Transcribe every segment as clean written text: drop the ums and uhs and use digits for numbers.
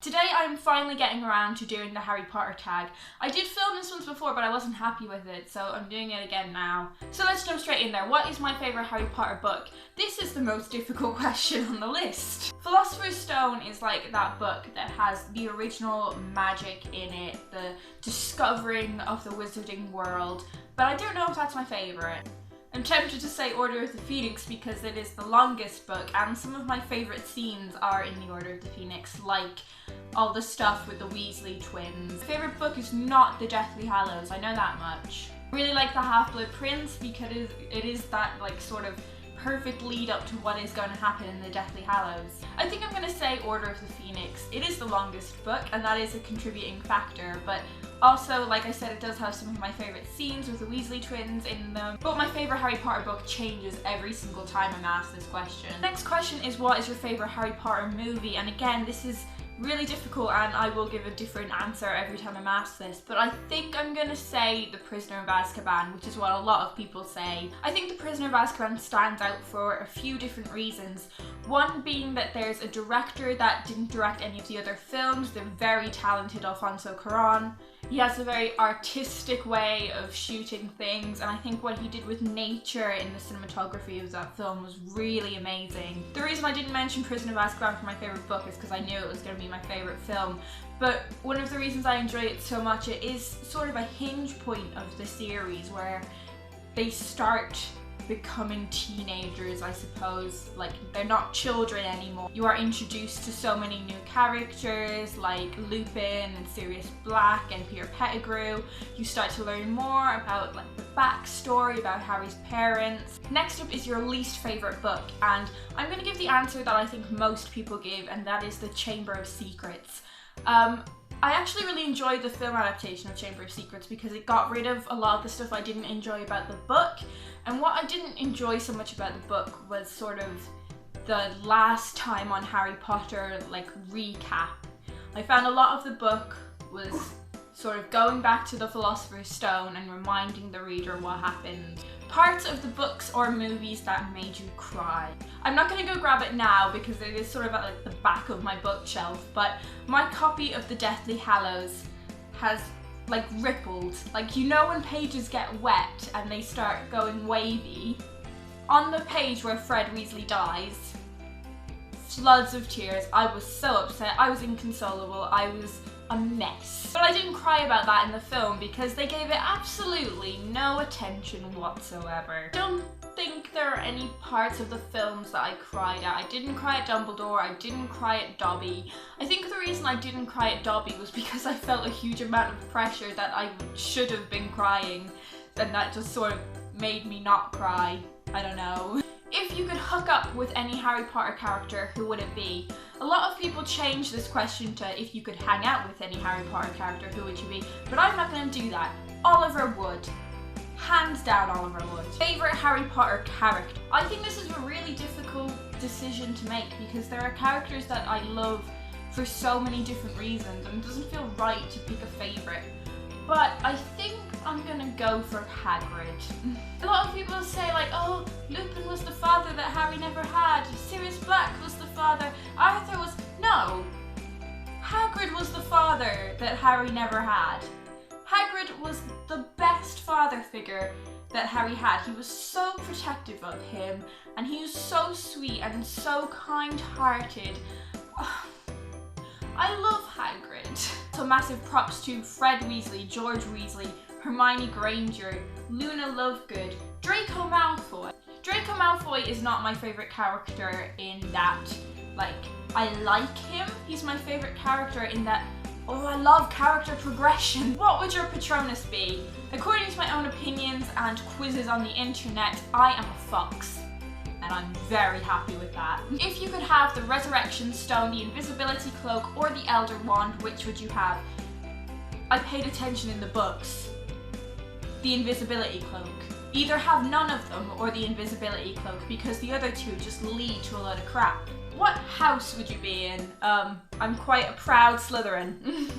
Today I'm finally getting around to doing the Harry Potter tag. I did film this once before, but I wasn't happy with it, so I'm doing it again now. So let's jump straight in there. What is my favourite Harry Potter book? This is the most difficult question on the list. Philosopher's Stone is like that book that has the original magic in it, the discovering of the wizarding world, but I don't know if that's my favourite. I'm tempted to say Order of the Phoenix because it is the longest book and some of my favourite scenes are in the Order of the Phoenix, like all the stuff with the Weasley twins. My favourite book is not the Deathly Hallows, I know that much. I really like the Half-Blood Prince because it is that like sort of perfect lead up to what is going to happen in the Deathly Hallows. I think I'm going to say Order of the Phoenix. It is the longest book and that is a contributing factor, but also, like I said, it does have some of my favourite scenes with the Weasley twins in them. But my favourite Harry Potter book changes every single time I'm asked this question. Next question is, what is your favourite Harry Potter movie? And again, this is really difficult and I will give a different answer every time I'm asked this, but I think I'm gonna say The Prisoner of Azkaban, which is what a lot of people say. I think The Prisoner of Azkaban stands out for a few different reasons. One being that there's a director that didn't direct any of the other films, the very talented Alfonso Cuarón. He has a very artistic way of shooting things, and I think what he did with nature in the cinematography of that film was really amazing. The reason I didn't mention Prisoner of Azkaban for my favourite book is because I knew it was going to be my favourite film, but one of the reasons I enjoy it so much, it is sort of a hinge point of the series where they start becoming teenagers, I suppose. Like, they're not children anymore. You are introduced to so many new characters like Lupin and Sirius Black and Peter Pettigrew. You start to learn more about like the backstory about Harry's parents. Next up is your least favourite book, and I'm going to give the answer that I think most people give, and that is The Chamber of Secrets. I actually really enjoyed the film adaptation of Chamber of Secrets because it got rid of a lot of the stuff I didn't enjoy about the book, and what I didn't enjoy so much about the book was sort of the last time on Harry Potter like recap. I found a lot of the book was sort of going back to the Philosopher's Stone and reminding the reader what happened. Parts of the books or movies that made you cry. I'm not going to go grab it now because it is sort of at like the back of my bookshelf, but my copy of the Deathly Hallows has like rippled. Like, you know when pages get wet and they start going wavy? On the page where Fred Weasley dies, floods of tears. I was so upset, I was inconsolable, I was a mess. But I didn't cry about that in the film because they gave it absolutely no attention whatsoever. I don't think there are any parts of the films that I cried at. I didn't cry at Dumbledore, I didn't cry at Dobby. I think the reason I didn't cry at Dobby was because I felt a huge amount of pressure that I should have been crying, and that just sort of made me not cry. I don't know. If you could hook up with any Harry Potter character, who would it be? A lot of people change this question to if you could hang out with any Harry Potter character, who would you be? But I'm not going to do that. Oliver Wood. Hands down Oliver Wood. Favourite Harry Potter character? I think this is a really difficult decision to make because there are characters that I love for so many different reasons and it doesn't feel right to pick a favourite. But I think I'm gonna go for Hagrid. A lot of people say like, oh, Lupin was the father that Harry never had, Sirius Black was the father, Arthur was... No! Hagrid was the father that Harry never had. Hagrid was the best father figure that Harry had. He was so protective of him and he was so sweet and so kind-hearted. I love Hagrid. So massive props to Fred Weasley, George Weasley, Hermione Granger, Luna Lovegood, Draco Malfoy. Draco Malfoy is not my favourite character in that, like, I like him. He's my favourite character in that, oh, I love character progression. What would your Patronus be? According to my own opinions and quizzes on the internet, I am a fox. And I'm very happy with that. If you could have the Resurrection Stone, the Invisibility Cloak, or the Elder Wand, which would you have? I paid attention in the books. The Invisibility Cloak. Either have none of them or the Invisibility Cloak because the other two just lead to a lot of crap. What house would you be in? I'm quite a proud Slytherin.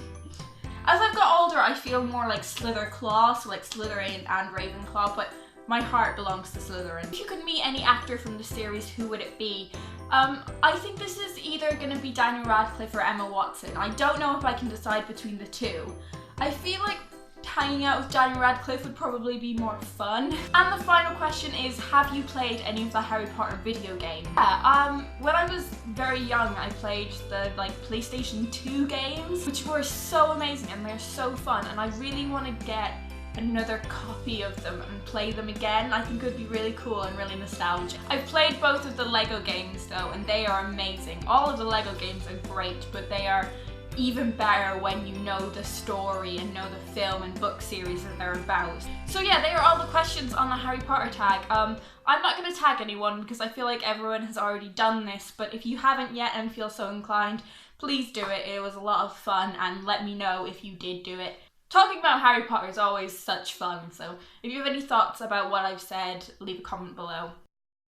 As I've got older, I feel more like Slytherclaw, so like Slytherin and Ravenclaw, but my heart belongs to Slytherin. If you could meet any actor from the series, who would it be? I think this is either going to be Daniel Radcliffe or Emma Watson. I don't know if I can decide between the two. I feel like hanging out with Daniel Radcliffe would probably be more fun. And the final question is, have you played any of the Harry Potter video games? Yeah, when I was very young, I played the PlayStation 2 games, which were so amazing and they're so fun, and I really want to get another copy of them and play them again. I think it would be really cool and really nostalgic. I've played both of the Lego games though, and they are amazing. All of the Lego games are great, but they are even better when you know the story and know the film and book series that they're about. So yeah, they are all the questions on the Harry Potter tag. I'm not going to tag anyone because I feel like everyone has already done this, but if you haven't yet and feel so inclined, please do it. It was a lot of fun, and let me know if you did do it. Talking about Harry Potter is always such fun, so if you have any thoughts about what I've said, leave a comment below.